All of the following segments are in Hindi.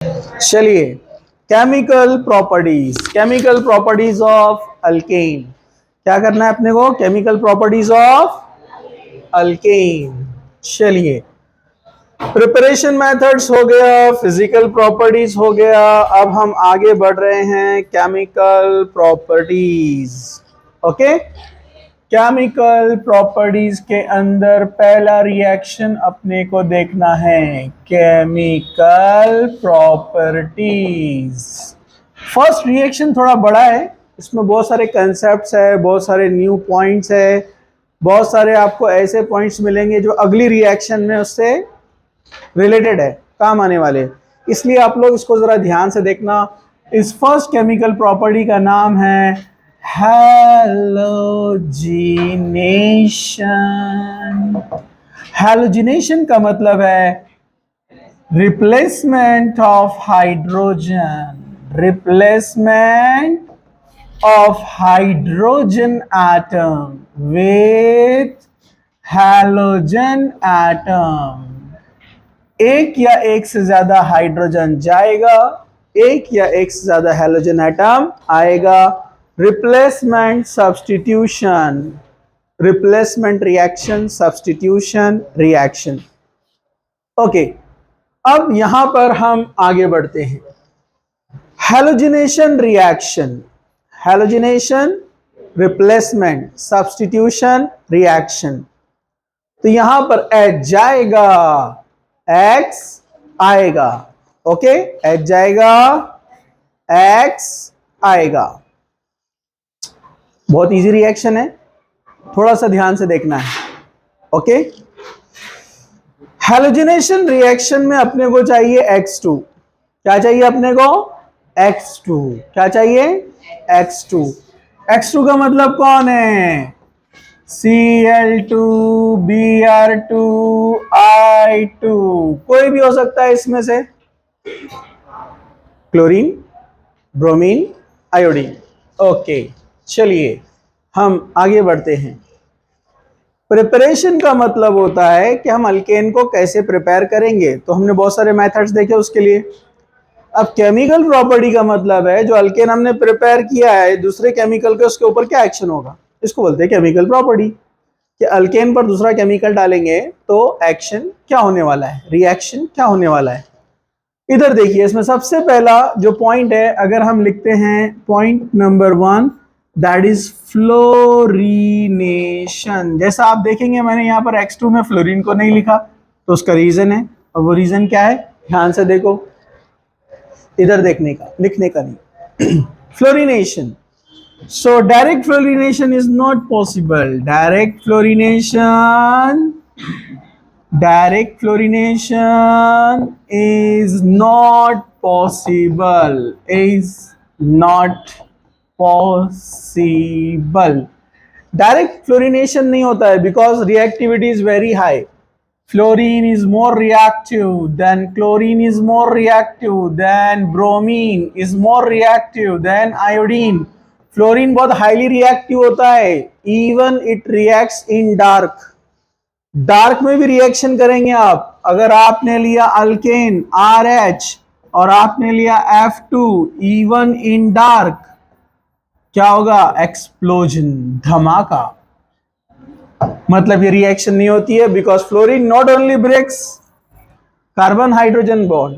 चलिए, केमिकल प्रॉपर्टीज ऑफ अल्केन। क्या करना है अपने को? Chemical properties of alkane. चलिए, प्रिपरेशन मेथड्स हो गया, फिजिकल प्रॉपर्टीज हो गया, अब हम आगे बढ़ रहे हैं chemical properties. Okay, chemical properties के अंदर पहला रिएक्शन अपने को देखना है, केमिकल प्रॉपर्टीज। फर्स्ट रिएक्शन थोड़ा बड़ा है, इसमें बहुत सारे कंसेप्ट्स है, बहुत सारे न्यू पॉइंट्स है, बहुत सारे आपको ऐसे पॉइंट्स मिलेंगे जो अगली रिएक्शन में उससे रिलेटेड है, काम आने वाले। इसलिए आप लोग इसको जरा ध्यान से देखना। इस फर्स्ट केमिकल प्रॉपर्टी का नाम है हैलोजिनेशन। हैलोजिनेशन का मतलब है replacement of hydrogen, replacement of hydrogen atom with halogen atom। एक या एक से ज्यादा हाइड्रोजन जाएगा, एक या एक से ज्यादा हैलोजन एटम आएगा। Replacement substitution, replacement reaction, substitution reaction. Okay, अब यहां पर हम आगे बढ़ते हैं। Halogenation reaction, halogenation, replacement, substitution, reaction. तो यहां पर H जाएगा, X आएगा। ओके, H जाएगा, X आएगा। बहुत इजी रिएक्शन है, थोड़ा सा ध्यान से देखना है। ओके, हैलोजिनेशन रिएक्शन में अपने को चाहिए X2। क्या चाहिए अपने को? X2। क्या चाहिए? X2। X2 का मतलब कौन है? Cl2, Br2, I2। कोई भी हो सकता है इसमें से, क्लोरीन, ब्रोमीन, आयोडीन। ओके, चलिए हम आगे बढ़ते हैं। प्रिपरेशन का मतलब होता है कि हम अल्केन को कैसे प्रिपेयर करेंगे, तो हमने बहुत सारे मेथड्स देखे उसके लिए। अब केमिकल प्रॉपर्टी का मतलब है जो अल्केन हमने प्रिपेयर किया है दूसरे केमिकल के, उसके ऊपर क्या एक्शन होगा, इसको बोलते हैं केमिकल प्रॉपर्टी। कि अल्केन पर दूसरा केमिकल डालेंगे तो एक्शन क्या होने वाला है, रिएक्शन क्या होने वाला है। इधर देखिए, इसमें सबसे पहला जो पॉइंट है, अगर हम लिखते हैं point number 1, that is fluorination. जैसा आप देखेंगे मैंने यहाँ पर X2 में फ्लोरीन को नहीं लिखा, तो उसका रीजन है, और वो रीजन क्या है ध्यान से देखो, इधर देखने का, लिखने का नहीं। Fluorination, so direct fluorination is not possible, direct fluorination is not possible, is not possible। Direct fluorination नहीं होता है because reactivity is very high. Fluorine is more reactive than chlorine, is more reactive than bromine, is more reactive than iodine। Fluorine बहुत हाईली रिएक्टिव होता है, even it reacts in dark. Dark में भी रिएक्शन करेंगे आप। अगर आपने लिया अल्केन RH और आपने लिया F2 इवन इन डार्क, क्या होगा? एक्सप्लोजन, धमाका। मतलब ये रिएक्शन नहीं होती है because fluorine not only breaks carbon hydrogen bond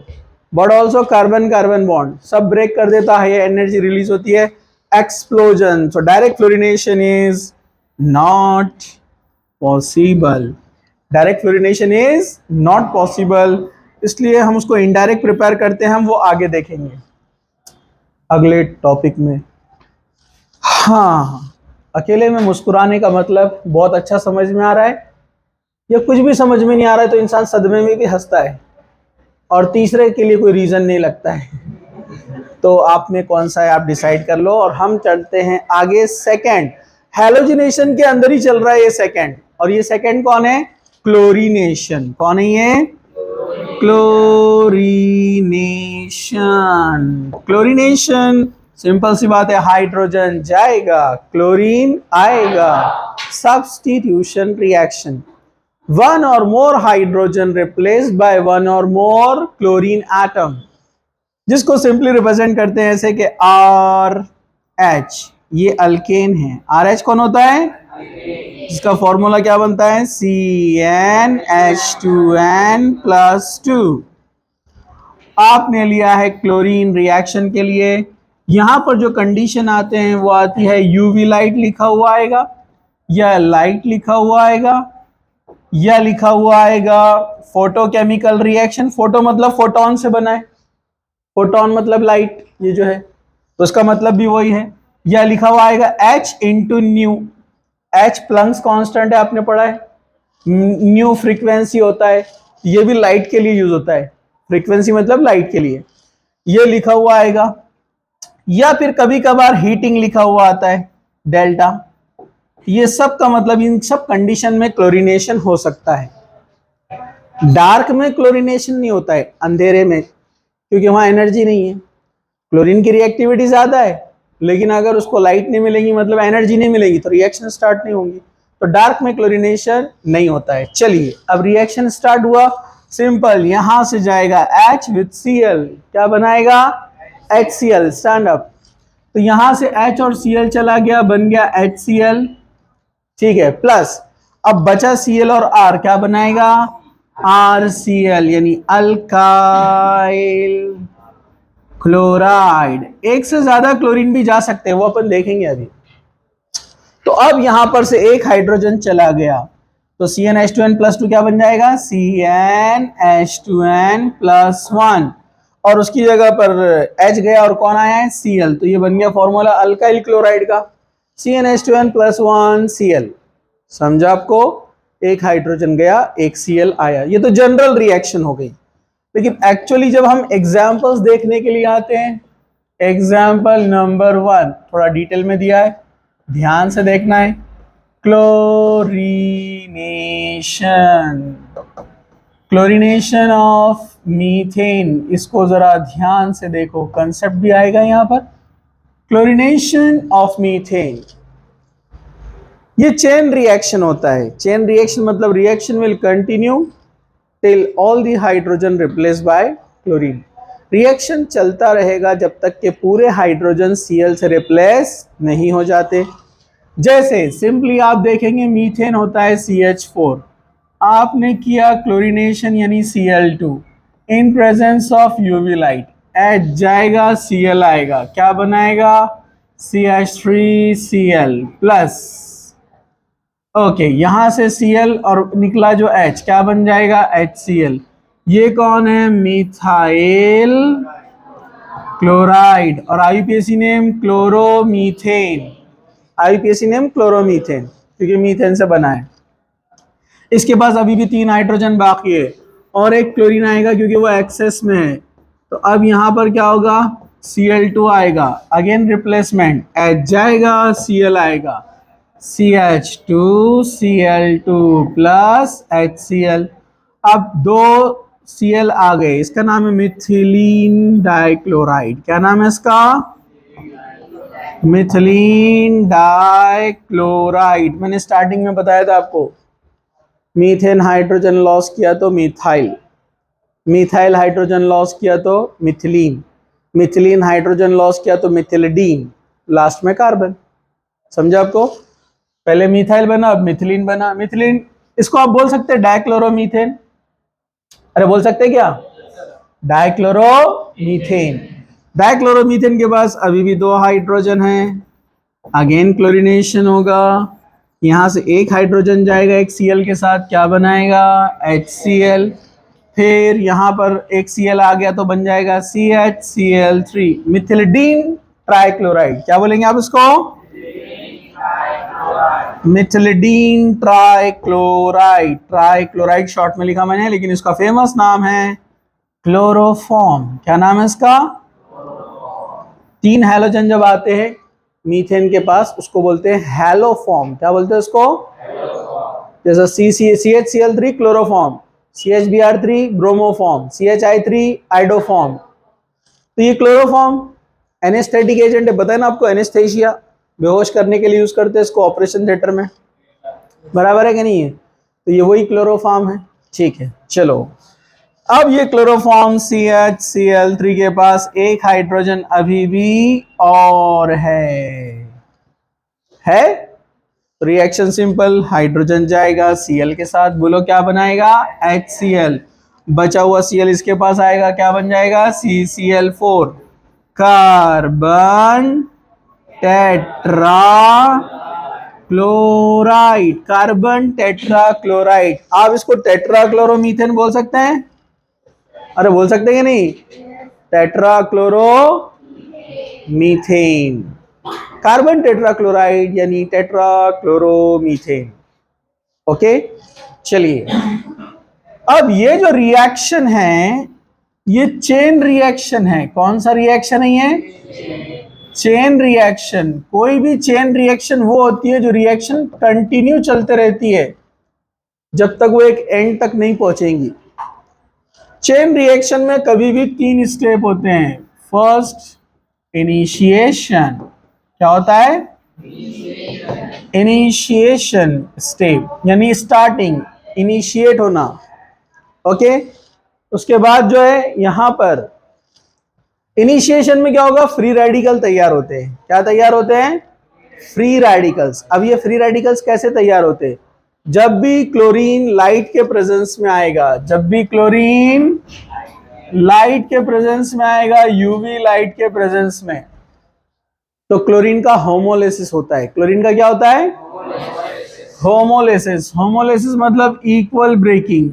but also carbon carbon bond, सब ब्रेक कर देता है, एनर्जी रिलीज होती है, explosion. So direct fluorination is not possible, direct fluorination is not possible. इसलिए हम उसको इनडायरेक्ट प्रिपेयर करते हैं, हम वो आगे देखेंगे अगले टॉपिक में। हाँ, अकेले में मुस्कुराने का मतलब बहुत अच्छा समझ में आ रहा है, या कुछ भी समझ में नहीं आ रहा है तो इंसान सदमे में भी हंसता है, और तीसरे के लिए कोई रीजन नहीं लगता है। तो आप में कौन सा है आप डिसाइड कर लो, और हम चलते हैं आगे। सेकंड, हैलोजिनेशन के अंदर ही चल रहा है ये सेकंड, और ये सेकंड कौन है? क्लोरीनेशन। कौन है ये? क्लोरीनेशन। क्लोरीनेशन सिंपल सी बात है, हाइड्रोजन जाएगा, क्लोरीन आएगा, substitution reaction. one or more hydrogen replaced by one or more chlorine atom। जिसको सिंपली रिप्रेजेंट करते हैं ऐसे कि आर एच, ये अल्केन है। आर एच कौन होता है? इसका फॉर्मूला क्या बनता है? CnH2n+2। आपने लिया है क्लोरीन रिएक्शन के लिए। यहां पर जो कंडीशन आते हैं वो आती है यूवी लाइट लिखा हुआ आएगा, या लाइट लिखा हुआ आएगा, या लिखा हुआ आएगा फोटोकेमिकल रिएक्शन। फोटो मतलब फोटोन से बना है, फोटोन मतलब लाइट, ये जो है तो उसका मतलब भी वही है। या लिखा हुआ आएगा H into nu. H Planck's constant है, आपने पढ़ा है। न्यू फ्रीक्वेंसी होता है, ये भी लाइट के लिए यूज होता है। फ्रीक्वेंसी मतलब लाइट के लिए, ये लिखा हुआ आएगा। या फिर कभी कभार हीटिंग लिखा हुआ आता है, डेल्टा। ये सब का मतलब इन सब कंडीशन में क्लोरीनेशन हो सकता है। डार्क में क्लोरीनेशन नहीं होता है, अंधेरे में, क्योंकि वहां एनर्जी नहीं है। क्लोरीन की रिएक्टिविटी ज्यादा है, लेकिन अगर उसको लाइट नहीं मिलेगी, मतलब एनर्जी नहीं मिलेगी, तो रिएक्शन स्टार्ट नहीं होंगी। तो डार्क में क्लोरीनेशन नहीं होता है। चलिए अब रिएक्शन स्टार्ट हुआ। सिंपल, यहां से जाएगा H विथ Cl, क्या बनाएगा? HCl। Stand up. तो यहां से H और Cl चला गया, बन गया HCl, ठीक है। प्लस अब बचा Cl और R, क्या बनाएगा? RCl, यानी अल्काइल क्लोराइड। एक से ज्यादा क्लोरीन भी जा सकते हैं, वो अपन देखेंगे अभी। तो अब यहां पर से एक हाइड्रोजन चला गया, तो CnH2n+2 क्या बन जाएगा? CnH2n+1, और उसकी जगह पर H गया और कौन आया है? Cl। तो ये बन गया फॉर्मूला अल्काइल क्लोराइड का, CnH2n+1 Cl। समझा आपको? एक हाइड्रोजन गया, एक Cl आया। ये तो जनरल रिएक्शन हो गई। लेकिन एक्चुअली जब हम एग्जाम्पल्स देखने के लिए आते हैं, एग्जाम्पल नंबर 1 थोड़ा डिटेल में दिया है, ध्यान से देखना है। क्लोरीनेशन, क्लोरीनेशन ऑफ मीथेन, इसको जरा ध्यान से देखो, कंसेप्ट भी आएगा यहां पर। क्लोरीनेशन ऑफ मीथेन, ये चेन रिएक्शन होता है। चेन रिएक्शन मतलब reaction will continue till all the hydrogen replaced by chlorine। Reaction चलता रहेगा जब तक के पूरे हाइड्रोजन Cl से रिप्लेस नहीं हो जाते। जैसे सिंपली आप देखेंगे, मीथेन होता है CH4, आपने किया क्लोरीनेशन यानी Cl2, in presence of UV light, H जाएगा, Cl आएगा, क्या बनाएगा? CH3Cl प्लस, ओके, यहां से Cl और निकला जो H, क्या बन जाएगा? HCl। ये कौन है? मिथाइल क्लोराइड, और IUPAC name chloromethane. IUPAC name chloromethane, क्योंकि मीथेन से बना है। इसके पास अभी भी 3 हाइड्रोजन बाकी है, और एक क्लोरीन आएगा क्योंकि वो एक्सेस में है। तो अब यहां पर क्या होगा? Cl2 आएगा, अगेन रिप्लेसमेंट, H जाएगा, Cl आएगा, CH2Cl2 प्लस HCl। अब 2 Cl आ गए, इसका नाम है मिथिलीन डाइक्लोराइड। क्या नाम है इसका? Methylene dichloride. मैंने स्टार्टिंग में बताया था आपको, मीथेन हाइड्रोजन लॉस किया तो मिथाइल, मिथाइल हाइड्रोजन लॉस किया तो मिथिलीन, मिथिलीन हाइड्रोजन लॉस किया तो मिथिलिडीन, लास्ट में कार्बन। समझा आपको? पहले मिथाइल बना, अब मिथिलीन बना। मिथिलीन, इसको आप बोल सकते हैं डाइक्लोरोमीथेन। अरे बोल सकते हैं क्या? डाइक्लोरोमीथेन। डाइक्लोरोमीथेन के पास अभी भी 2 हाइड्रोजन हैं, अगेन क्लोरीनेशन होगा, यहां से एक हाइड्रोजन जाएगा एक Cl के साथ, क्या बनाएगा? HCl। फिर यहां पर एक Cl आ गया तो बन जाएगा CHCl3, मिथिलिडीन ट्राइक्लोराइड। क्या बोलेंगे आप इसको? मिथिलिडीन ट्राइक्लोराइड। ट्राइक्लोराइड शॉर्ट में लिखा मैंने, लेकिन इसका फेमस नाम है क्लोरोफॉर्म। क्या नाम है इसका? 3 हैलोजन जब आते हैं मीथेन के पास, उसको बोलते हैं हैलोफॉर्म। क्या बोलते हैं उसको? जैसा CHCl3 chloroform, CHBr3 bromoform, CHI3 iodoform. तो ये क्लोरोफॉर्म एनेस्थेटिक एजेंट है, बताया ना आपको, एनेस्थेशिया, बेहोश करने के लिए यूज करते हैं इसको ऑपरेशन थिएटर में। बराबर है कि नहीं है? तो ये वही क्लोरोफॉर्म है। ठीक है, चलो अब ये क्लोरोफॉर्म CH के पास एक हाइड्रोजन अभी भी और है। रिएक्शन सिंपल, हाइड्रोजन जाएगा Cl के साथ, बोलो क्या बनाएगा, HCl। बचा हुआ Cl इसके पास आएगा, क्या बन जाएगा, CCl4, carbon tetra chloride, carbon tetra chloride. आप इसको टेट्रा क्लोरोमीथेन बोल सकते हैं, अरे बोल सकते हैं कि नहीं, tetra chloro methane, carbon tetra chloride यानी टेट्रा क्लोरोमीथेन। ओके, चलिए अब ये जो रिएक्शन है ये चेन रिएक्शन है। कौन सा रिएक्शन है ये, चेन रिएक्शन। कोई भी चेन रिएक्शन वो होती है जो रिएक्शन कंटिन्यू चलते रहती है जब तक वो एक एंड तक नहीं पहुंचेंगी। चेन रिएक्शन में कभी भी 3 स्टेप होते हैं। फर्स्ट इनिशिएशन, क्या होता है, इनिशिएशन स्टेप यानी स्टार्टिंग, इनिशिएट होना। ओके, उसके बाद जो है यहां पर इनिशिएशन में क्या होगा, फ्री रेडिकल तैयार होते हैं। क्या तैयार होते हैं, फ्री रेडिकल्स। अब ये फ्री रेडिकल्स कैसे तैयार होते हैं, जब भी क्लोरीन लाइट के प्रेजेंस में आएगा, जब भी क्लोरीन लाइट के प्रेजेंस में आएगा, यूवी लाइट के प्रेजेंस में, तो क्लोरीन का होमोलिसिस होता है। क्लोरीन का क्या होता है, होमोलिसिस। होमोलिसिस मतलब इक्वल ब्रेकिंग।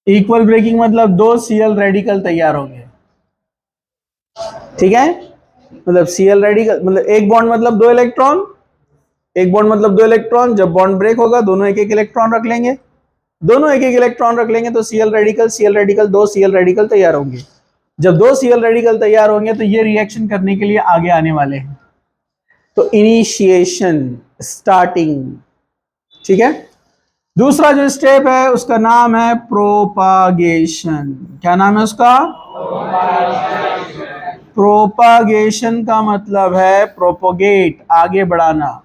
इक्वल ब्रेकिंग मतलब 2 Cl रेडिकल तैयार होंगे, ठीक है। मतलब Cl रेडिकल मतलब एक बॉन्ड मतलब 2 इलेक्ट्रॉन, एक बॉन्ड मतलब 2 इलेक्ट्रॉन। जब बॉन्ड ब्रेक होगा दोनों एक एक इलेक्ट्रॉन रख लेंगे, दोनों एक एक इलेक्ट्रॉन रख लेंगे तो Cl रेडिकल 2 Cl रेडिकल तैयार होंगे। जब 2 Cl रेडिकल तैयार होंगे तो ये रिएक्शन करने के लिए आगे आने वाले हैं। तो इनिशिएशन, स्टार्टिंग, ठीक है। दूसरा जो स्टेप है उसका नाम है प्रोपागेशन। क्या नाम है उसका, प्रोपागेशन का मतलब है प्रोपोगेट, आगे बढ़ाना,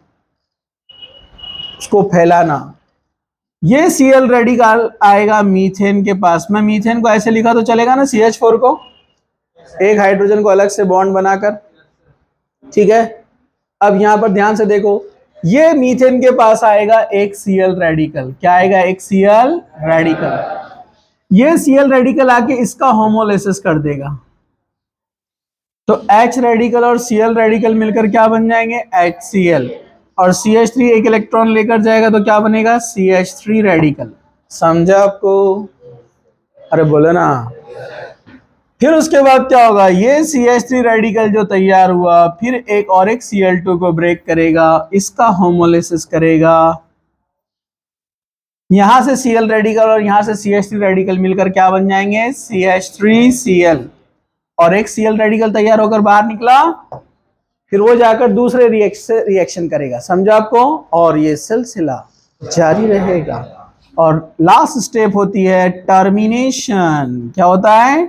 उसको फैलाना। ये Cl रेडिकल आएगा मीथेन के पास। मैं मीथेन को ऐसे लिखा तो चलेगा ना, CH4 को, एक हाइड्रोजन को अलग से बॉन्ड बनाकर, ठीक है। अब यहां पर ध्यान से देखो, ये मीथेन के पास आएगा एक Cl रेडिकल। क्या आएगा, एक Cl रेडिकल। ये Cl रेडिकल आके इसका होमोलिसिस कर देगा, तो H रेडिकल और Cl रेडिकल मिलकर क्या बन जाएंगे, HCl। और CH3 एक इलेक्ट्रॉन लेकर जाएगा तो क्या बनेगा, CH3 रेडिकल। समझा आपको, अरे बोलो ना। फिर उसके बाद क्या होगा, ये CH3 रेडिकल जो तैयार हुआ फिर एक और एक Cl2 को ब्रेक करेगा, इसका होमोलिसिस करेगा। यहां से Cl रेडिकल और यहां से CH3 रेडिकल मिलकर क्या बन जाएंगे, CH3Cl। और एक Cl रेडिकल तैयार होकर बाहर निकला, फिर वो जाकर दूसरे रिएक्शन करेगा। समझा आपको, और ये सिलसिला जारी रहेगा। और लास्ट स्टेप होती है टर्मिनेशन। क्या होता है,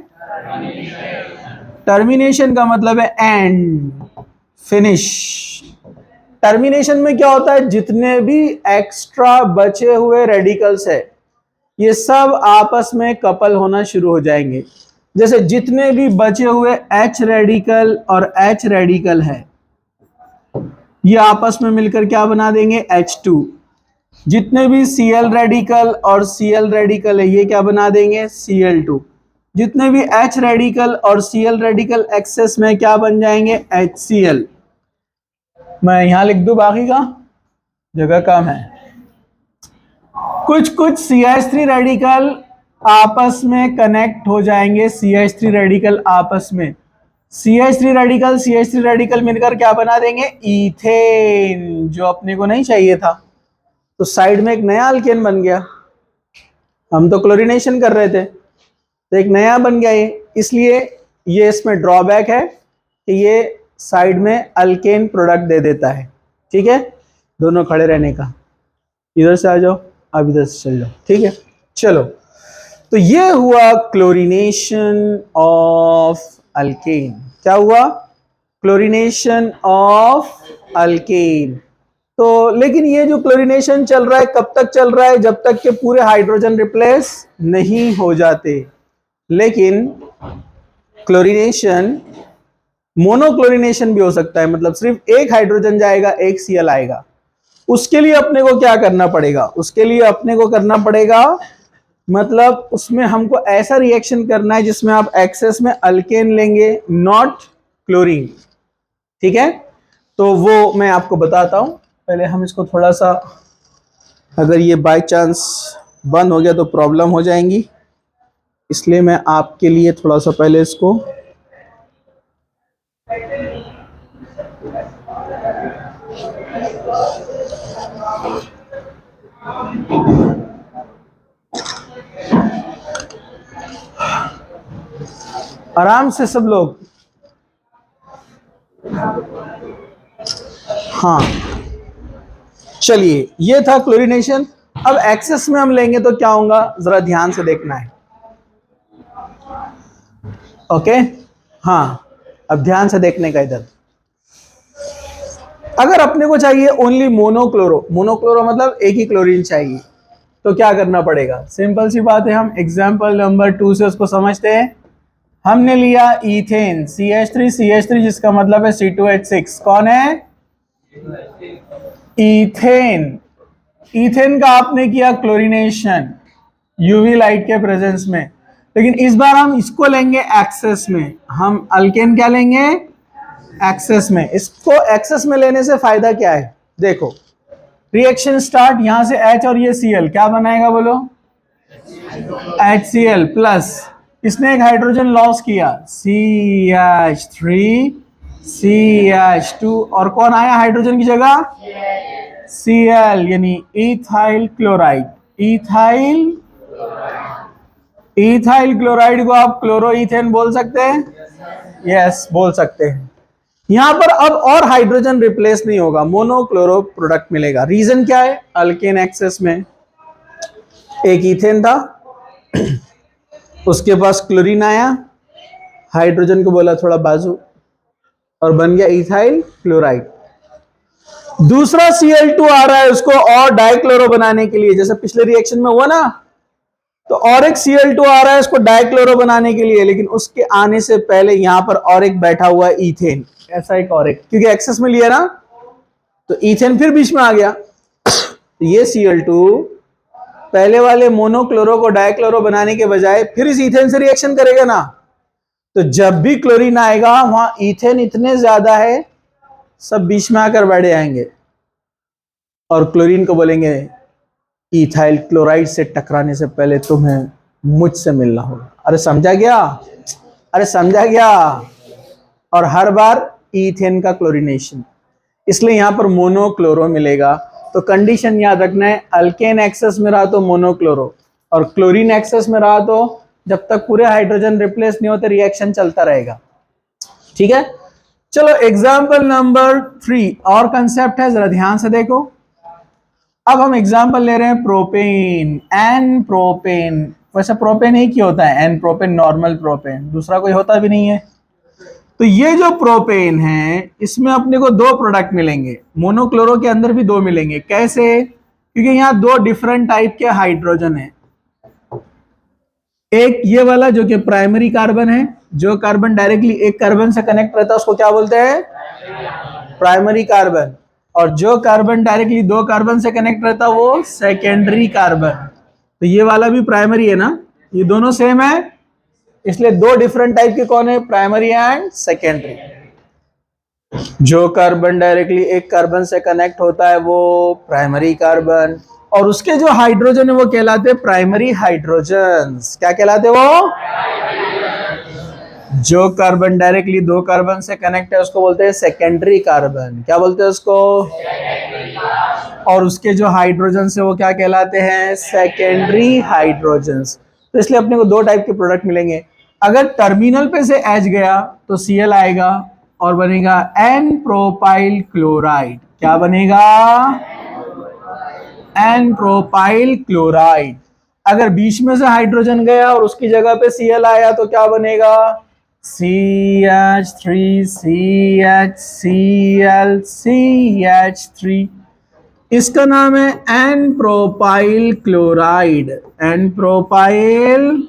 टर्मिनेशन का मतलब है एंड, फिनिश। टर्मिनेशन में क्या होता है, जितने भी एक्स्ट्रा बचे हुए रेडिकल्स है ये सब आपस में कपल होना शुरू हो जाएंगे। जैसे जितने भी बचे हुए H रेडिकल और H रेडिकल है ये आपस में मिलकर क्या बना देंगे, H2। जितने भी Cl रेडिकल और Cl रेडिकल है ये क्या बना देंगे, Cl2। जितने भी H रेडिकल और Cl रेडिकल एक्सेस में क्या बन जाएंगे, HCl। मैं यहां लिख दूं, बाकी का जगह कम है। कुछ कुछ CH3 रेडिकल आपस में कनेक्ट हो जाएंगे, CH3 रेडिकल आपस में, CH3 रेडिकल मिलकर क्या बना देंगे, इथेन, जो अपने को नहीं चाहिए था। तो साइड में एक नया अल्केन बन गया। हम तो क्लोरीनेशन कर रहे थे तो एक नया बन गया ये। इसलिए ये इसमें ड्रॉबैक है कि ये साइड में अल्केन प्रोडक्ट दे देता है, ठीक है। दोनों खड़े रहने का, इधर से आ जाओ, आप इधर से चल जाओ, ठीक है। चलो, तो ये हुआ क्लोरीनेशन ऑफ अल्केन। क्या हुआ, क्लोरीनेशन ऑफ अल्केन। तो लेकिन ये जो क्लोरीनेशन चल रहा है कब तक चल रहा है, जब तक के पूरे हाइड्रोजन रिप्लेस नहीं हो जाते। लेकिन क्लोरीनेशन मोनोक्लोरीनेशन भी हो सकता है, मतलब सिर्फ एक हाइड्रोजन जाएगा, एक Cl आएगा। उसके लिए अपने को क्या करना पड़ेगा, उसके लिए अपने को करना पड़ेगा, मतलब उसमें हमको ऐसा रिएक्शन करना है जिसमें आप एक्सेस में अल्केन लेंगे, नॉट क्लोरीन। ठीक है, तो वो मैं आपको बताता हूं। पहले हम इसको थोड़ा सा, अगर ये बाय चांस बंद हो गया तो प्रॉब्लम हो जाएंगी, इसलिए मैं आपके लिए थोड़ा सा पहले इसको आराम से सब लोग, हाँ चलिए, ये था क्लोरीनेशन। अब एक्सेस में हम लेंगे तो क्या होगा, जरा ध्यान से देखना है। ओके, हाँ अब ध्यान से देखने का इधर। अगर अपने को चाहिए ओनली मोनोक्लोरो, मोनोक्लोरो मतलब एक ही क्लोरीन चाहिए, तो क्या करना पड़ेगा, सिंपल सी बात है, हम एग्जांपल नंबर 2 से उसको समझते हैं। हमने लिया इथेन CH3 जिसका मतलब है C2H6। कौन है, इथेन। इथेन का आपने किया क्लोरीनेशन यूवी लाइट के प्रेजेंस में, लेकिन इस बार हम इसको लेंगे एक्सेस में। हम अल्केन क्या लेंगे, एक्सेस में। इसको एक्सेस में लेने से फायदा क्या है, देखो रिएक्शन स्टार्ट, यहां से H और ये Cl क्या बनाएगा बोलो, HCl प्लस, इसने एक हाइड्रोजन लॉस किया CH3 CH2, और कौन आया हाइड्रोजन की जगह, Cl, यानी इथाइल क्लोराइड। इथाइल क्लोराइड को आप क्लोरोइथेन बोल सकते हैं, यस बोल सकते हैं। यहां पर अब और हाइड्रोजन रिप्लेस नहीं होगा, मोनोक्लोरो प्रोडक्ट मिलेगा। रीजन क्या है, अल्केन एक्सेस में एक इथेन था, उसके पास क्लोरीन आया, हाइड्रोजन को बोला थोड़ा बाजू, और बन गया इथाइल क्लोराइड। दूसरा Cl2 आ रहा है उसको और डाइक्लोरो बनाने के लिए, जैसे पिछले रिएक्शन में हुआ ना, तो और एक Cl2 आ रहा है उसको डाइक्लोरो बनाने के लिए, लेकिन उसके आने से पहले यहां पर और एक बैठा हुआ है इथेन, ऐसा एक और एक, क्योंकि एक्सेस में लिया ना, तो इथेन फिर बीच में आ गया। तो ये Cl2 पहले वाले मोनोक्लोरो को डाइक्लोरो बनाने के बजाय फिर इस इथेन से रिएक्शन करेगा ना, तो जब भी क्लोरीन आएगा वहां इथेन इतने ज्यादा है, सब बीच में आकर बैठ जाएंगे और क्लोरीन को बोलेंगे इथाइल क्लोराइड से टकराने से पहले तुम्हें मुझसे मिलना होगा। अरे समझा गया, अरे समझा गया। और हर बार इथेन का क्लोरीनेशन, इसलिए यहां पर मोनोक्लोरो मिलेगा। तो कंडीशन याद रखना है, अल्केन एक्सेस में रहा तो मोनोक्लोरो, और क्लोरीन एक्सेस में रहा तो जब तक पूरे हाइड्रोजन रिप्लेस नहीं होते रिएक्शन चलता रहेगा। ठीक है, चलो एग्जाम्पल नंबर 3 और कंसेप्ट है, जरा ध्यान से देखो। अब हम एग्जाम्पल ले रहे हैं प्रोपेन, एन प्रोपेन। वैसे प्रोपेन एक ही होता है, एन प्रोपेन, नॉर्मल प्रोपेन, दूसरा कोई होता भी नहीं है। तो ये जो प्रोपेन है इसमें अपने को दो प्रोडक्ट मिलेंगे, मोनोक्लोरो के अंदर भी दो मिलेंगे। कैसे, क्योंकि यहाँ दो डिफरेंट टाइप के हाइड्रोजन है। एक ये वाला जो कि प्राइमरी कार्बन है, जो कार्बन डायरेक्टली एक कार्बन से कनेक्ट रहता है उसको क्या बोलते हैं, प्राइमरी कार्बन। और जो कार्बन डायरेक्टली दो कार्बन से कनेक्ट रहता है वो सेकेंडरी कार्बन। तो ये वाला भी प्राइमरी है ना, ये दोनों सेम है, इसलिए दो डिफरेंट टाइप के कौन है, प्राइमरी एंड सेकेंडरी। जो कार्बन डायरेक्टली एक कार्बन से कनेक्ट होता है वो प्राइमरी कार्बन, और उसके जो हाइड्रोजन है वो कहलाते हैं प्राइमरी हाइड्रोजन्स। क्या कहलाते हैं वो, जो कार्बन डायरेक्टली दो कार्बन से कनेक्ट है उसको बोलते हैं सेकेंडरी कार्बन। क्या बोलते हैं उसको, और उसके जो हाइड्रोजन है वो क्या कहलाते हैं, सेकेंडरी हाइड्रोजन्स। तो इसलिए अपने को दो टाइप के प्रोडक्ट मिलेंगे। अगर टर्मिनल पे से H गया तो Cl आएगा और बनेगा एन प्रोपाइल क्लोराइड। क्या बनेगा, एन प्रोपाइल क्लोराइड। अगर बीच में से हाइड्रोजन गया और उसकी जगह पे Cl आया तो क्या बनेगा, CH3 CHCl CH3। इसका नाम है N propyl chloride, N propyl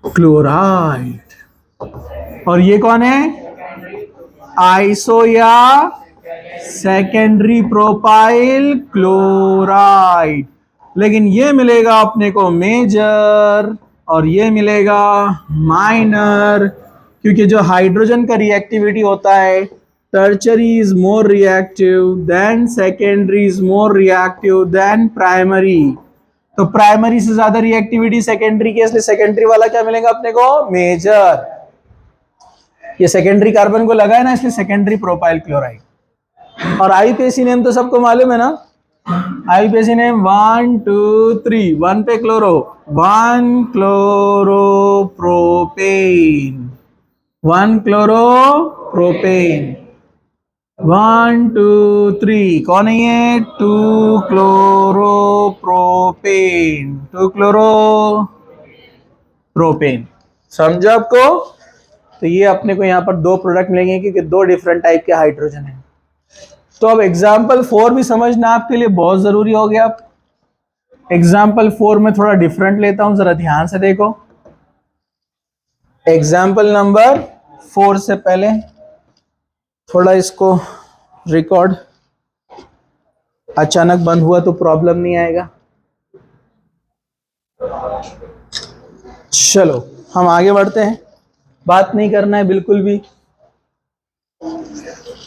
chloride. और ये कौन है? आइसो या सेकेंडरी प्रोपाइल क्लोराइड। लेकिन ये मिलेगा अपने को मेजर और ये मिलेगा माइनर, क्योंकि जो हाइड्रोजन का रिएक्टिविटी होता है, tertiary is more reactive than secondary is more reactive than primary. तो प्राइमरी से ज्यादा रिएक्टिविटी सेकेंडरी के, इसलिए सेकेंडरी वाला क्या मिलेगा अपने को? मेजर। ये सेकेंडरी कार्बन को लगा है ना, इसलिए सेकेंडरी प्रोपाइल क्लोराइड। और आईयूपीएसी नेम तो सबको मालूम है ना, आईयूपीएसी नेम 1 2 3, 1 पे क्लोरो, 1 क्लोरोप्रोपेन, 1 क्लोरोप्रोपेन, 1 2 3, कौन है ये? 2 क्लोरोप्रोपेन, 2 क्लोरोप्रोपेन। समझो आपको? तो ये अपने को यहाँ पर दो प्रोडक्ट मिलेंगे क्योंकि दो डिफरेंट टाइप के हाइड्रोजन हैं। तो अब एग्जाम्पल 4 भी समझना आपके लिए बहुत जरूरी हो गया। एग्जाम्पल 4 में थोड़ा डिफरेंट लेता हूं, जरा ध्यान से देखो। एग्जाम्पल नंबर 4 से पहले थोड़ा इसको रिकॉर्ड, अचानक बंद हुआ तो प्रॉब्लम नहीं आएगा। चलो हम आगे बढ़ते हैं, बात नहीं करना है बिल्कुल भी।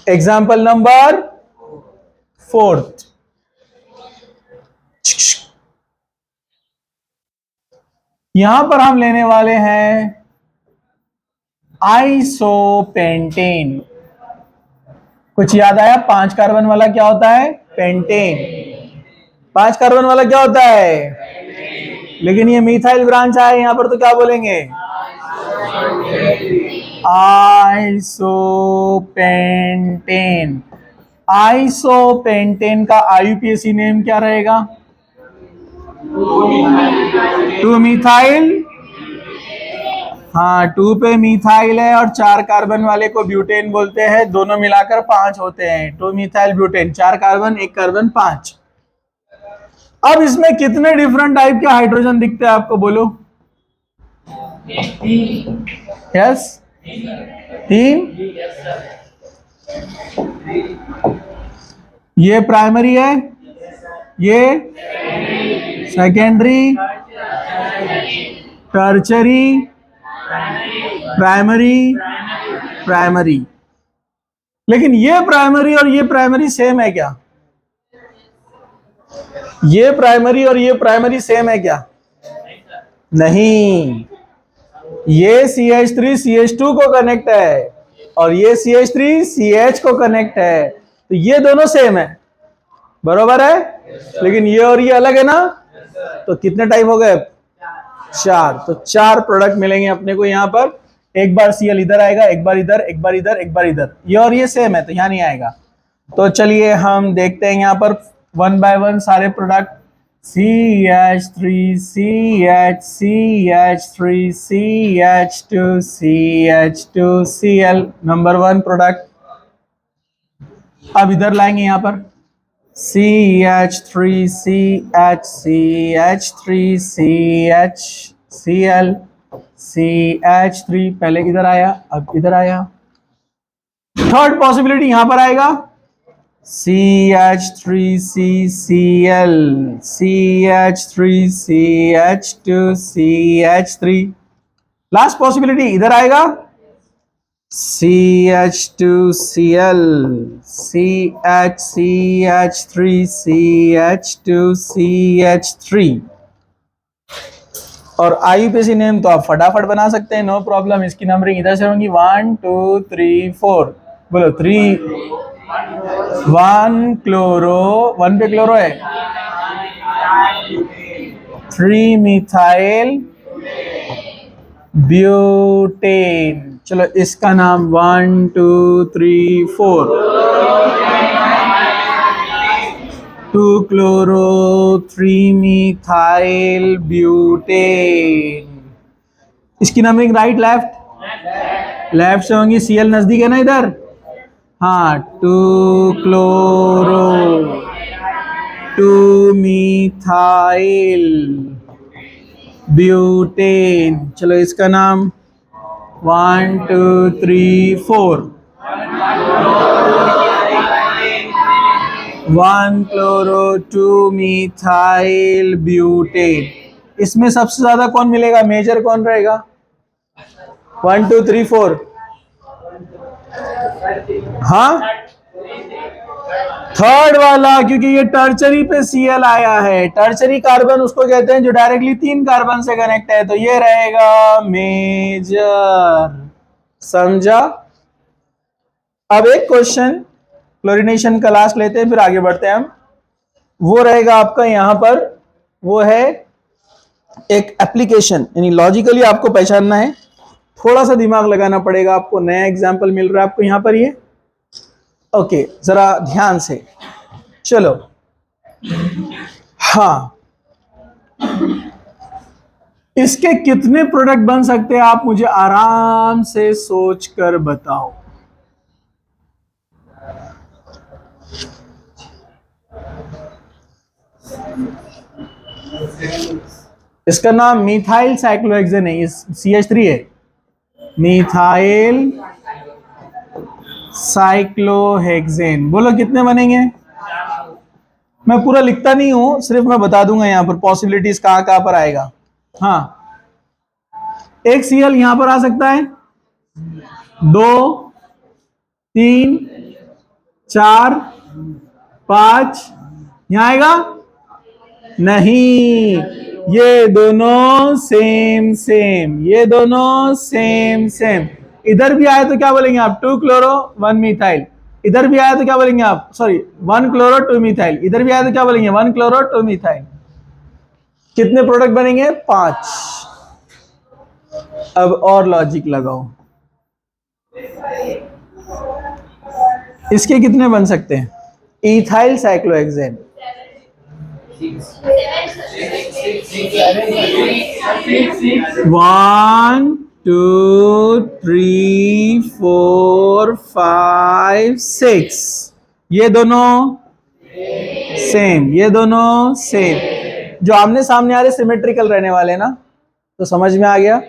एग्जाम्पल नंबर 4, यहां पर हम लेने वाले हैं आइसोपेंटेन। कुछ याद आया? 5 कार्बन वाला क्या होता है? पेंटेन। 5 कार्बन वाला क्या होता है? लेकिन ये मिथाइल ब्रांच है यहां पर, तो क्या बोलेंगे? आइसोपेंटेन। आइसोपेंटेन का आईयूपीएसी नेम क्या रहेगा? 2 मिथाइल। हाँ, 2 पे मिथाइल है और 4 कार्बन वाले को ब्यूटेन बोलते हैं। दोनों मिलाकर 5 होते हैं। 2 मिथाइल ब्यूटेन, 4 कार्बन, 1 कार्बन, 5। अब इसमें कितने डिफरेंट टाइप के हाइड्रोजन दिखते हैं आपको, बोलो? यस, 3। ये प्राइमरी है, ये सेकेंडरी, टर्चरी, प्राइमरी, प्राइमरी। लेकिन ये प्राइमरी और ये प्राइमरी सेम है क्या? ये प्राइमरी और ये प्राइमरी सेम है क्या? नहीं। ये CH3 CH2 को कनेक्ट है और ये CH3 CH को कनेक्ट है, तो ये दोनों सेम है, बरोबर है। लेकिन ये और ये अलग है ना, तो कितने टाइप हो गए? 4। तो 4 प्रोडक्ट मिलेंगे अपने को यहाँ पर। एक बार Cl इधर आएगा, एक बार इधर, एक बार इधर, एक बार इधर। ये और ये सेम है तो यहाँ नहीं आएगा। तो चलिए हम देखते हैं यहाँ पर 1 बाय 1 सारे product. CH3 CH CH3 CH2 CH2 Cl, number 1 product. अब इधर लाएंगे यहाँ पर CH3 CH CH3 CH Cl CH3, पहले इधर आया, अब इधर आया। थर्ड पॉसिबिलिटी यहां पर आएगा CH3CCl CH3CH2CH3। लास्ट पॉसिबिलिटी इधर आएगा CH2Cl CH3CH3 और आईयूपीएसी नेम तो आप फटाफट बना सकते हैं, नो प्रॉब्लम। इसकी नंबरिंग इधर से होगी 1 2 3 4। बोलो 3, 1 क्लोरो, 1 पे क्लोरो है, 3 मिथाइल ब्यूटेन। चलो इसका नाम 1 2 3 4, 2 क्लोरो 3 मिथाइल ब्यूटेन। इसकी नंबरिंग राइट लेफ्ट? लेफ्ट से होंगी। Cl नजदीक है ना इधर, हाँ, two chloro two methyl butane. चलो इसका नाम 1 2 3 4 1 क्लोरो 2 मिथाइल ब्यूटेन। इसमें सबसे ज्यादा कौन मिलेगा, मेजर कौन रहेगा? 1 2 3 4। हाँ, थर्ड वाला, क्योंकि ये टर्चरी पे Cl आया है। टर्चरी कार्बन उसको कहते हैं जो डायरेक्टली 3 कार्बन से कनेक्ट है, तो ये रहेगा मेजर। समझा? अब एक क्वेश्चन क्लोरीनेशन का लास्ट लेते हैं, फिर आगे बढ़ते हैं हम। वो रहेगा आपका यहां पर, वो है एक एप्लीकेशन, यानी लॉजिकली आपको पहचानना है, थोड़ा सा दिमाग लगाना पड़ेगा आपको। नया एग्जाम्पल मिल रहा है आपको यहां पर, ये ओके, जरा ध्यान से चलो। हाँ, इसके कितने प्रोडक्ट बन सकते हैं आप मुझे आराम से सोच कर बताओ। इसका नाम मिथाइल साइक्लोहेक्सेन है, इस CH3 है, मिथाइल साइक्लोहेक्सेन। बोलो कितने बनेंगे? मैं पूरा लिखता नहीं हूं, सिर्फ मैं बता दूंगा यहां पर पॉसिबिलिटीज कहां कहां पर आएगा। हाँ, एक Cl यहां पर आ सकता है, 2 3 4 5 यहां आएगा नहीं, ये दोनों सेम सेम, ये दोनों सेम सेम। इधर भी आए तो क्या बोलेंगे आप? 2 क्लोरो 1 मिथाइल। इधर भी आया तो क्या बोलेंगे आप? Sorry, 1 chloro 2 methyl. इधर भी आया तो क्या बोलेंगे? 1 क्लोरो 2 मिथाइल। कितने प्रोडक्ट बनेंगे? 5। अब और लॉजिक लगाओ, इसके कितने बन सकते हैं? इथाइल साइक्लोहेक्सेन 1 2 3 4 5 6, ये दोनों सेम, ये दोनों सेम। जो आमने सामने आ रहे सिमेट्रिकल रहने वाले ना, तो समझ में आ गया?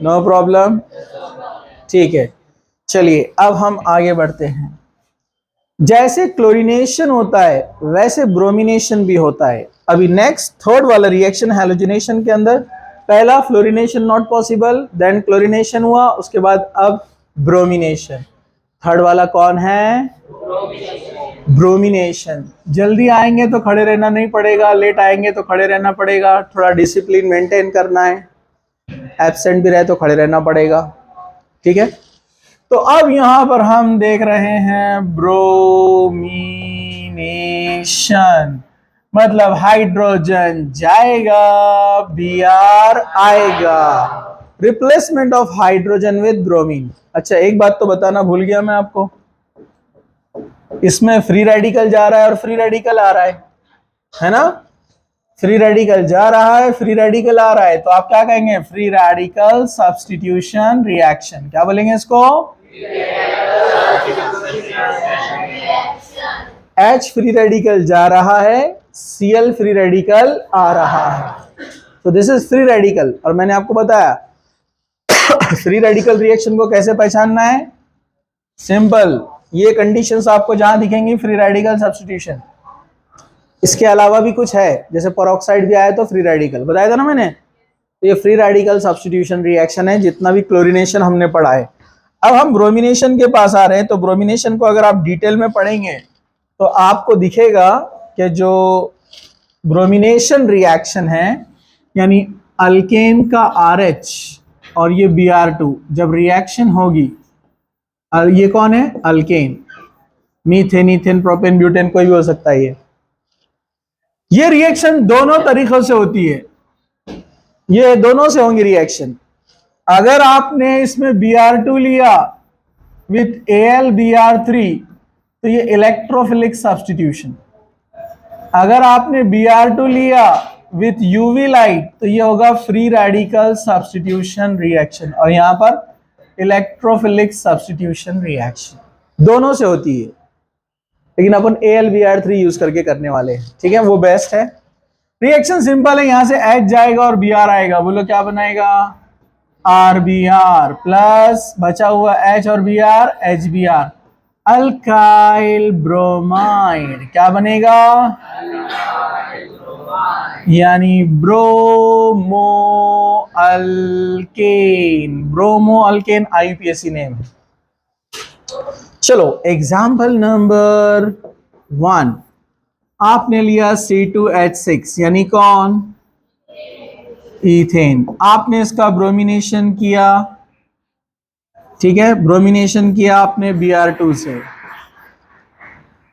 नो प्रॉब्लम, ठीक है। चलिए अब हम आगे बढ़ते हैं। जैसे क्लोरीनेशन होता है वैसे ब्रोमिनेशन भी होता है। अभी नेक्स्ट थर्ड वाला रिएक्शन हैलोजिनेशन के अंदर, पहला fluorination not possible, then chlorination हुआ, उसके बाद अब ब्रोमिनेशन। थर्ड वाला कौन है? ब्रोमिनेशन। जल्दी आएंगे तो खड़े रहना नहीं पड़ेगा, लेट आएंगे तो खड़े रहना पड़ेगा, थोड़ा डिसिप्लिन मेंटेन करना है, एब्सेंट भी रहे तो खड़े रहना पड़ेगा, ठीक है। तो अब यहां पर हम देख रहे हैं ब्रोमिनेशन, मतलब हाइड्रोजन जाएगा, Br आएगा, replacement of hydrogen with bromine. अच्छा, एक बात तो बताना भूल गया मैं आपको, इसमें फ्री रेडिकल जा रहा है और फ्री रेडिकल आ रहा है ना? फ्री रेडिकल जा रहा है, फ्री रेडिकल आ रहा है, तो आप क्या कहेंगे? Free radical substitution reaction. क्या बोलेंगे इसको? H फ्री रेडिकल जा रहा है, Cl फ्री रेडिकल आ रहा है, तो दिस इज फ्री रेडिकल। और मैंने आपको बताया फ्री रेडिकल रिएक्शन को कैसे पहचानना है, सिंपल, ये कंडीशंस आपको जहां दिखेंगी फ्री रेडिकल सब्स्टिट्यूशन। इसके अलावा भी कुछ है, जैसे पेरोक्साइड भी आया तो फ्री रेडिकल बताया था ना मैंने, तो ये फ्री रेडिकल सब्स्टिट्यूशन रिएक्शन है जितना भी क्लोरीनेशन हमने पढ़ा है। अब हम ब्रोमिनेशन के पास आ रहे हैं, तो ब्रोमिनेशन को अगर आप डिटेल में पढ़ेंगे तो आपको दिखेगा कि जो ब्रोमिनेशन रिएक्शन है, यानी अल्केन का RH और ये Br2 जब रिएक्शन होगी, ये कौन है? Alkane, methane, ethane, propane, butane, कोई भी हो सकता है। ये रिएक्शन दोनों तरीकों से होती है, ये दोनों से होंगी रिएक्शन। अगर आपने इसमें Br2 लिया विथ AlBr3 तो ये इलेक्ट्रोफिलिक सब्स्टिट्यूशन। अगर आपने Br2 लिया विथ UV लाइट तो ये होगा फ्री रेडिकल सब्स्टिट्यूशन रिएक्शन, और यहां पर इलेक्ट्रोफिलिक सब्स्टिट्यूशन रिएक्शन। दोनों से होती है, लेकिन अपन AlBr3 यूज करके करने वाले हैं, ठीक है, वो बेस्ट है। रिएक्शन सिंपल है, यहां से H जाएगा और Br आएगा, बोलो क्या बनाएगा, RBr प्लस बचा हुआ H और Br, HBr, अल्काइल ब्रोमाइड, क्या बनेगा, यानी bromo alkane, bromo alkane IUPAC name है। चलो एग्जाम्पल नंबर 1, आपने लिया C2H6 यानी कौन, इथेन, आपने इसका ब्रोमिनेशन किया, ठीक है, ब्रोमिनेशन किया आपने Br2 से,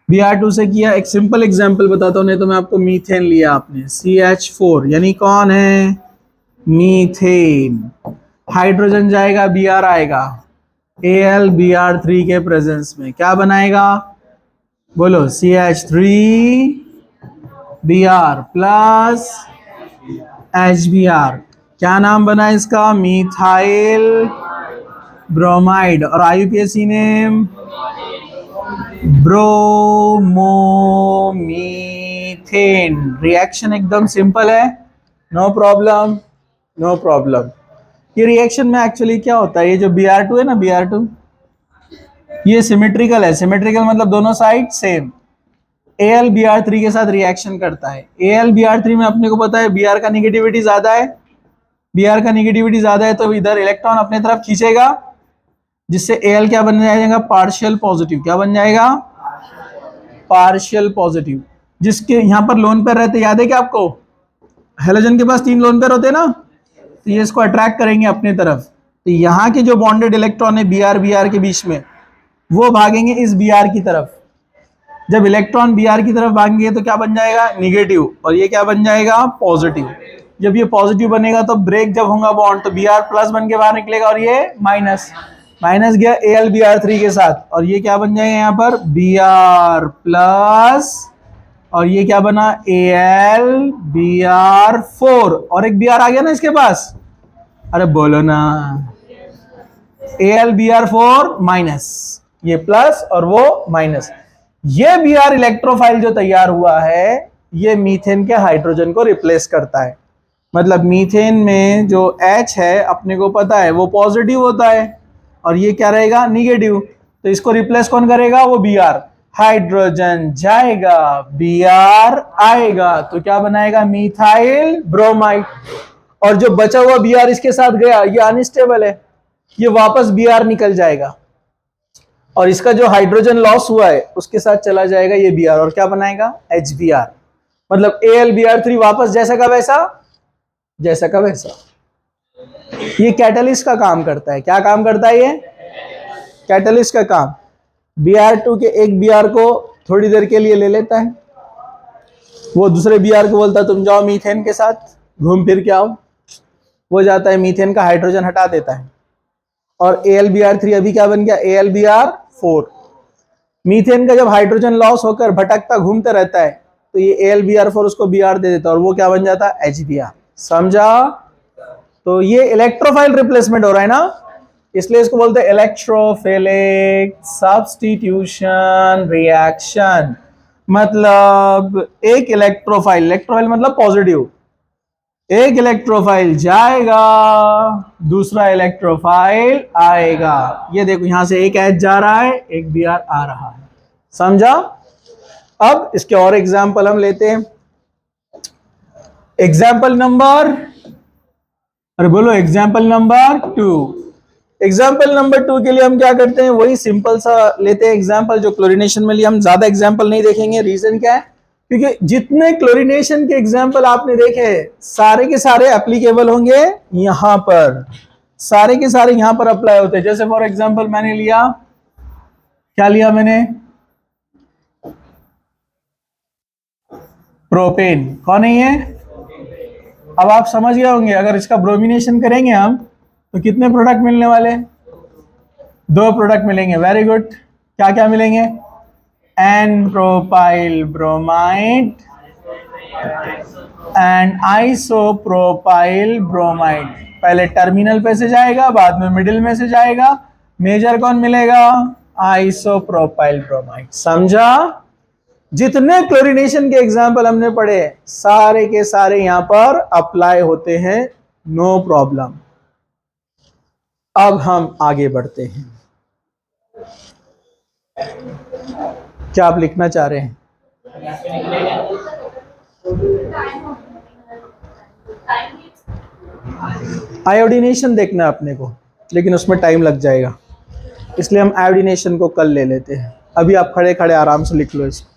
Br2 से किया। एक सिंपल एग्जांपल बताता हूं, नहीं तो मैं आपको मीथेन लिया आपने, CH4 यानी कौन है, मीथेन, हाइड्रोजन जाएगा Br आएगा, AlBr3 के प्रेजेंस में क्या बनाएगा, बोलो CH3Br प्लस HBr, क्या नाम बना इसका, मिथाइल ब्रोमाइड, और IUPAC नेम ब्रोमोमीथेन। रिएक्शन एकदम सिंपल है, नो प्रॉब्लम, नो प्रॉब्लम। ये रिएक्शन में एक्चुअली क्या होता है, ये जो Br2 है ना, Br2 ये सिमेट्रिकल है, सिमेट्रिकल मतलब दोनों साइड सेम, AlBr3 के साथ रिएक्शन करता है। AlBr3 में अपने को पता है Br का निगेटिविटी ज्यादा है, Br का निगेटिविटी ज्यादा है तो इधर इलेक्ट्रॉन अपने तरफ खींचेगा, जिससे Al क्या बन जाएगा, पार्शियल पॉजिटिव, क्या बन जाएगा, पार्शियल पॉजिटिव, जिसके यहाँ पर लोन पेयर रहते, याद है क्या आपको, हेलोजन के पास 3 लोन पेयर होते हैं ना, तो ये इसको अट्रैक्ट करेंगे अपने तरफ, तो यहाँ के जो बॉन्डेड इलेक्ट्रॉन है Br के बीच में, वो भागेंगे इस Br की तरफ, जब इलेक्ट्रॉन Br की तरफ भागेंगे तो क्या बन जाएगा, निगेटिव, और ये क्या बन जाएगा, पॉजिटिव। जब ये पॉजिटिव बनेगा तो ब्रेक जब होगा बॉन्ड तो Br प्लस बन के बाहर निकलेगा, और ये माइनस, माइनस गया AlBr3 के साथ, और ये क्या बन जाएगा यहाँ पर, Br प्लस, और ये क्या बना, AlBr4, और एक Br आ गया ना इसके पास, अरे बोलो ना, AlBr4 माइनस, ये प्लस और वो माइनस, ये Br इलेक्ट्रोफाइल जो तैयार हुआ है, ये मीथेन के हाइड्रोजन को रिप्लेस करता है। मतलब मीथेन में जो H है अपने को पता है वो पॉजिटिव होता है, और ये क्या रहेगा, निगेटिव, तो इसको रिप्लेस कौन करेगा, वो Br, हाइड्रोजन जाएगा Br आएगा, तो क्या बनाएगा, मिथाइल ब्रोमाइड, और जो बचा हुआ Br इसके साथ गया, ये अनस्टेबल है, ये वापस Br निकल जाएगा, और इसका जो हाइड्रोजन लॉस हुआ है उसके साथ चला जाएगा ये Br, और क्या बनाएगा, HBr, मतलब AlBr3 वापस जैसा का वैसा, जैसा का वैसा। ये कैटलिस्ट का काम करता है, क्या काम करता है, ये कैटलिस्ट का काम। Br2 के एक Br को थोड़ी देर के लिए ले लेता है, वो दूसरे Br को बोलता है तुम जाओ मीथेन के साथ घूम फिर के आओ, वो जाता है मीथेन का हाइड्रोजन हटा देता है, और AlBr3 अभी क्या बन गया, AlBr4। मीथेन का जब हाइड्रोजन लॉस होकर भटकता घूमता रहता है तो ये AlBr4 उसको Br दे देता है, और वो क्या बन जाता है, HBr, समझा। तो ये इलेक्ट्रोफाइल रिप्लेसमेंट हो रहा है ना, इसलिए इसको बोलते हैं इलेक्ट्रोफिलिक सब्स्टिट्यूशन रिएक्शन। मतलब एक इलेक्ट्रोफाइल, इलेक्ट्रोफाइल मतलब पॉजिटिव, एक इलेक्ट्रोफाइल जाएगा दूसरा इलेक्ट्रोफाइल आएगा, ये देखो यहां से एक H जा रहा है एक Br आ रहा है, समझा। अब इसके और एग्जाम्पल हम लेते हैं, एग्जाम्पल नंबर, अरे बोलो एग्जाम्पल नंबर 2। एग्जाम्पल नंबर 2 के लिए हम क्या करते हैं, वही सिंपल सा लेते हैं एग्जाम्पल जो क्लोरीनेशन में लिया, हम ज्यादा एग्जाम्पल नहीं देखेंगे, रीजन क्या है, क्योंकि जितने क्लोरीनेशन के एग्जाम्पल आपने देखे सारे के सारे एप्लीकेबल होंगे यहां पर, सारे के सारे यहां पर अप्लाई होते हैं। जैसे फॉर एग्जाम्पल मैंने लिया, क्या लिया मैंने, प्रोपेन, कौन है ये, अब आप समझ गए होंगे, अगर इसका ब्रोमिनेशन करेंगे हम तो कितने प्रोडक्ट मिलने वाले, 2 प्रोडक्ट मिलेंगे, वेरी गुड। क्या क्या मिलेंगे, N propyl bromide and isopropyl bromide. पहले टर्मिनल पे से जाएगा, बाद में मिडिल में से जाएगा, मेजर कौन मिलेगा, आइसोप्रोपाइल ब्रोमाइड। समझा? जितने क्लोरीनेशन के एग्जाम्पल हमने पढ़े सारे के सारे यहां पर अप्लाई होते हैं, नो प्रॉब्लम। अब हम आगे बढ़ते हैं। क्या आप लिखना चाह रहे हैं? आयोडीनेशन देखना है अपने को, लेकिन उसमें टाइम लग जाएगा, इसलिए हम आयोडीनेशन को कल ले लेते हैं। अभी आप खड़े खड़े आराम से लिख लो इसको।